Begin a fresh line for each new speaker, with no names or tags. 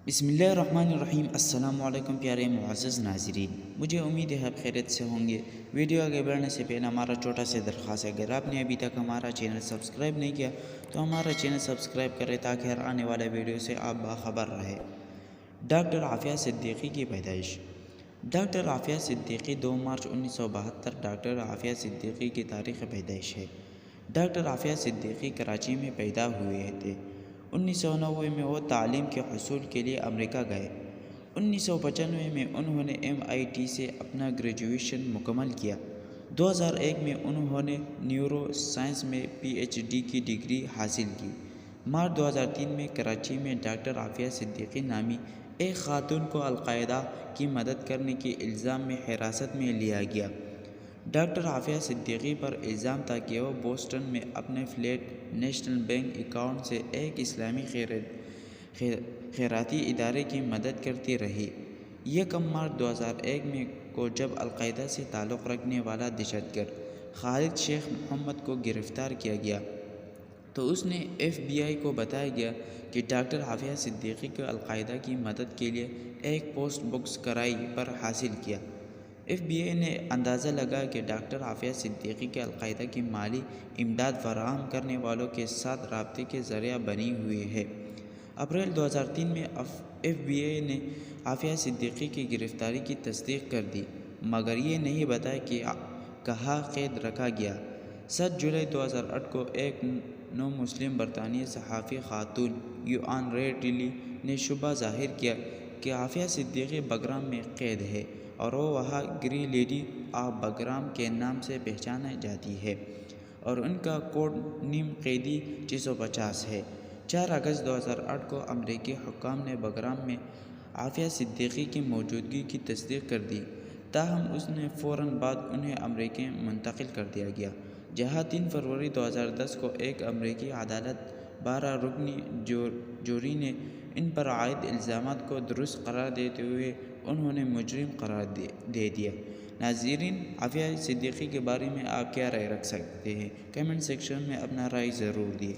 بسم اللہ الرحمن الرحیم۔ السلام علیکم پیارے معزز ناظرین، مجھے امید ہے آپ خیریت سے ہوں گے۔ ویڈیو آگے بڑھنے سے پہلے ہمارا چھوٹا سا درخواست ہے، اگر آپ نے ابھی تک ہمارا چینل سبسکرائب نہیں کیا تو ہمارا چینل سبسکرائب کریں تاکہ ہر آنے والے ویڈیو سے آپ باخبر رہے۔ ڈاکٹر عافیہ صدیقی کی پیدائش۔ ڈاکٹر عافیہ صدیقی 2 مارچ 1972 ڈاکٹر عافیہ صدیقی کی تاریخ پیدائش ہے۔ ڈاکٹر عافیہ صدیقی کراچی میں پیدا ہوئے تھے۔ 1990 میں وہ تعلیم کے حصول کے لیے امریکا گئے۔ 1995 میں انہوں نے MIT سے اپنا گریجویشن مکمل کیا۔ 2001 میں انہوں نے نیورو سائنس میں PhD کی ڈگری حاصل کی۔ مارچ 2003 میں کراچی میں ڈاکٹر عافیہ صدیقی نامی ایک خاتون کو القاعدہ کی مدد کرنے کے الزام میں حراست میں لیا گیا۔ ڈاکٹر عافیہ صدیقی پر الزام تھا کہ وہ بوسٹن میں اپنے فلیٹ نیشنل بینک اکاؤنٹ سے ایک اسلامی خیراتی ادارے کی مدد کرتی رہی۔ 1 مارچ 2001 کو جب القاعدہ سے تعلق رکھنے والا دہشت گرد خالد شیخ محمد کو گرفتار کیا گیا تو اس نے FBI کو بتایا گیا کہ ڈاکٹر عافیہ صدیقی کو القاعدہ کی مدد کے لیے ایک پوسٹ باکس کرائی پر حاصل کیا۔ FBI نے اندازہ لگایا کہ ڈاکٹر عافیہ صدیقی کے القاعدہ کی مالی امداد فراہم کرنے والوں کے ساتھ رابطے کے ذریعہ بنی ہوئی ہے۔ اپریل 2003 میں FBI نے عافیہ صدیقی کی گرفتاری کی تصدیق کر دی، مگر یہ نہیں بتایا کہ کہاں قید رکھا گیا۔ 7 جولائی 2008 کو ایک نو مسلم برطانوی صحافی خاتون یوان ریڈلی نے شبہ ظاہر کیا کہ عافیہ صدیقی بگرام میں قید ہے اور وہ وہاں گری لیڈی آف بگرام کے نام سے پہچانی جاتی ہے اور ان کا کوڈ نیم قیدی 650 ہے۔ 4 اگست 2008 کو امریکی حکام نے بگرام میں عافیہ صدیقی کی موجودگی کی تصدیق کر دی، تاہم اس نے فوراً بعد انہیں امریکہ منتقل کر دیا گیا، جہاں 3 فروری 2010 کو ایک امریکی عدالت 12 رکنی جوری نے ان پر عائد الزامات کو درست قرار دیتے ہوئے انہوں نے مجرم قرار دے دیا۔ ناظرین، عافیہ صدیقی کے بارے میں آپ کیا رائے رکھ سکتے ہیں؟ کمنٹ سیکشن میں اپنا رائے ضرور دیں۔